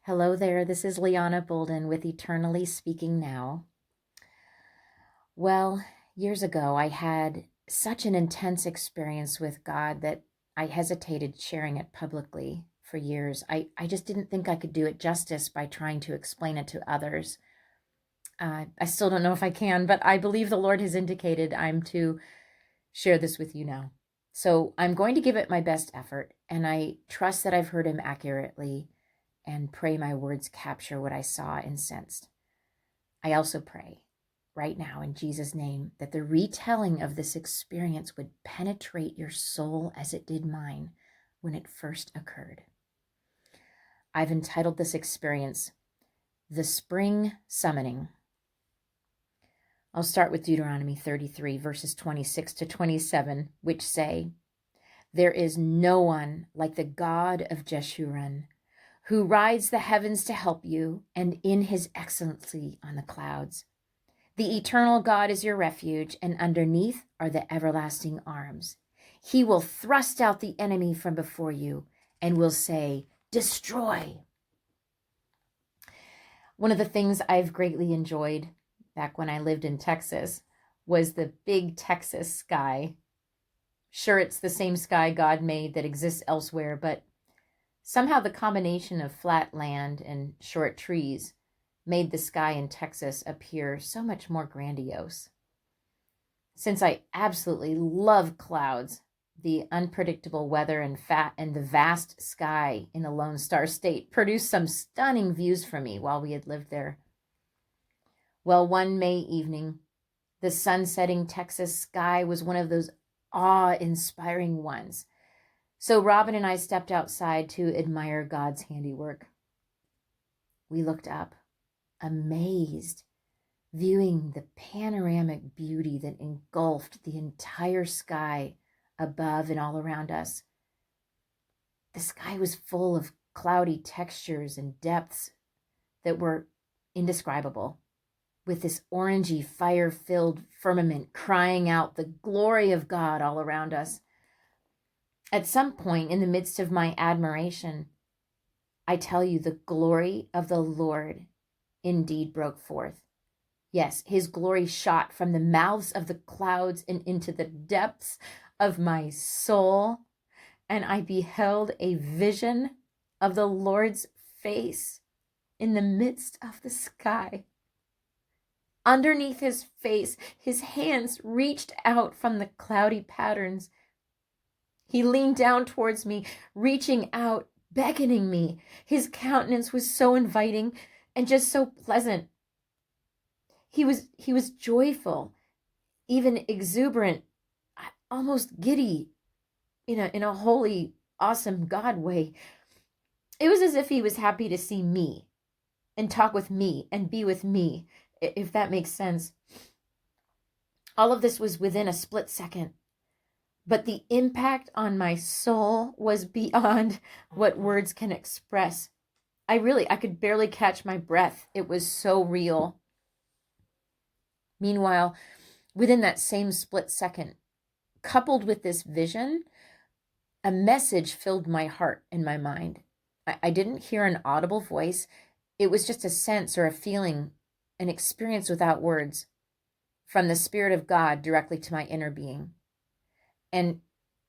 Hello there, this is Liana Bolden with Eternally Speaking Now. Well, years ago, I had such an intense experience with God that I hesitated sharing it publicly for years. I just didn't think I could do it justice by trying to explain it to others. I still don't know if I can, but I believe the Lord has indicated I'm to share this with you now. So I'm going to give it my best effort, and I trust that I've heard Him accurately and pray my words capture what I saw and sensed. I also pray right now in Jesus' name that the retelling of this experience would penetrate your soul as it did mine when it first occurred. I've entitled this experience, The Spring Summoning. I'll start with Deuteronomy 33, verses 26 to 27, which say, "There is no one like the God of Jeshurun, who rides the heavens to help you, and in his excellency on the clouds. The eternal God is your refuge, and underneath are the everlasting arms. He will thrust out the enemy from before you and will say, 'Destroy.'" One of the things I've greatly enjoyed back when I lived in Texas was the big Texas sky. Sure, it's the same sky God made that exists elsewhere, but somehow the combination of flat land and short trees made the sky in Texas appear so much more grandiose. Since I absolutely love clouds, the unpredictable weather and the vast sky in the Lone Star State produced some stunning views for me while we had lived there. Well, one May evening, the sun-setting Texas sky was one of those awe-inspiring ones. So Robin and I stepped outside to admire God's handiwork. We looked up, amazed, viewing the panoramic beauty that engulfed the entire sky above and all around us. The sky was full of cloudy textures and depths that were indescribable, with this orangey, fire-filled firmament crying out the glory of God all around us. At some point in the midst of my admiration, I tell you, the glory of the Lord indeed broke forth. Yes, his glory shot from the mouths of the clouds and into the depths of my soul, and I beheld a vision of the Lord's face in the midst of the sky. Underneath his face, his hands reached out from the cloudy patterns. He leaned down towards me, reaching out, beckoning me. His countenance was so inviting and just so pleasant. He was joyful, even exuberant, almost giddy, in a holy, awesome God way. It was as if he was happy to see me and talk with me and be with me, if that makes sense. All of this was within a split second, but the impact on my soul was beyond what words can express. I could barely catch my breath. It was so real. Meanwhile, within that same split second, coupled with this vision, a message filled my heart and my mind. I didn't hear an audible voice. It was just a sense or a feeling, an experience without words, from the Spirit of God directly to my inner being. And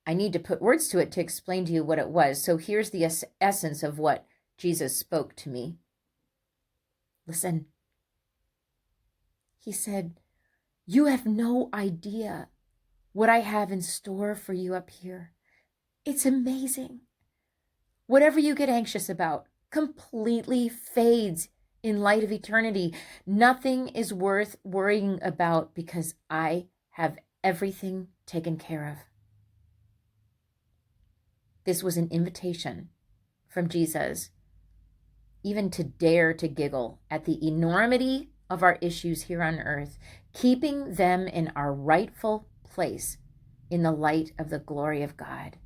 I need to put words to it to explain to you what it was. So here's the essence of what Jesus spoke to me. Listen. He said, "You have no idea what I have in store for you up here. It's amazing. Whatever you get anxious about completely fades in light of eternity. Nothing is worth worrying about because I have everything taken care of." This was an invitation from Jesus, even to dare to giggle at the enormity of our issues here on earth, keeping them in our rightful place in the light of the glory of God.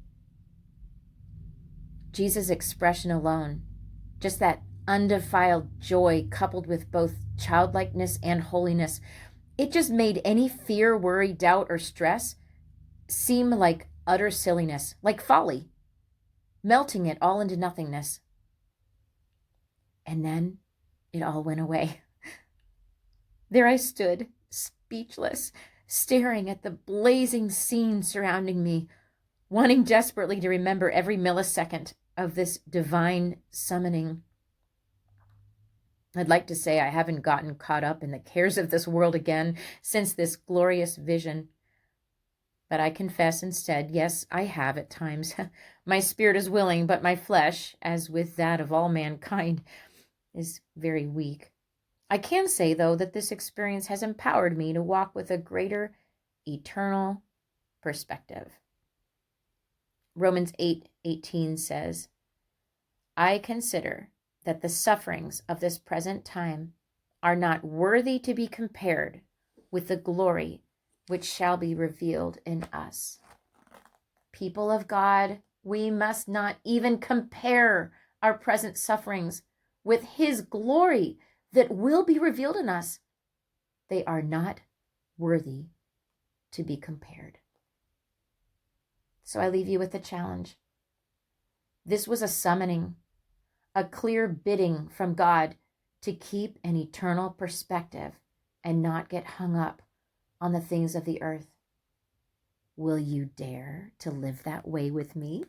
Jesus' expression alone, just that undefiled joy coupled with both childlikeness and holiness, it just made any fear, worry, doubt, or stress seem like utter silliness, like folly, melting it all into nothingness. And then it all went away. There I stood, speechless, staring at the blazing scene surrounding me, wanting desperately to remember every millisecond of this divine summoning. I'd like to say I haven't gotten caught up in the cares of this world again since this glorious vision. But I confess instead, yes, I have at times. My spirit is willing, but my flesh, as with that of all mankind, is very weak. I can say, though, that this experience has empowered me to walk with a greater eternal perspective. Romans 8:18 says, I consider that the sufferings of this present time are not worthy to be compared with the glory which shall be revealed in us. People of God, we must not even compare our present sufferings with His glory that will be revealed in us. They are not worthy to be compared. So I leave you with a challenge. This was a summoning, a clear bidding from God to keep an eternal perspective and not get hung up on the things of the earth. Will you dare to live that way with me?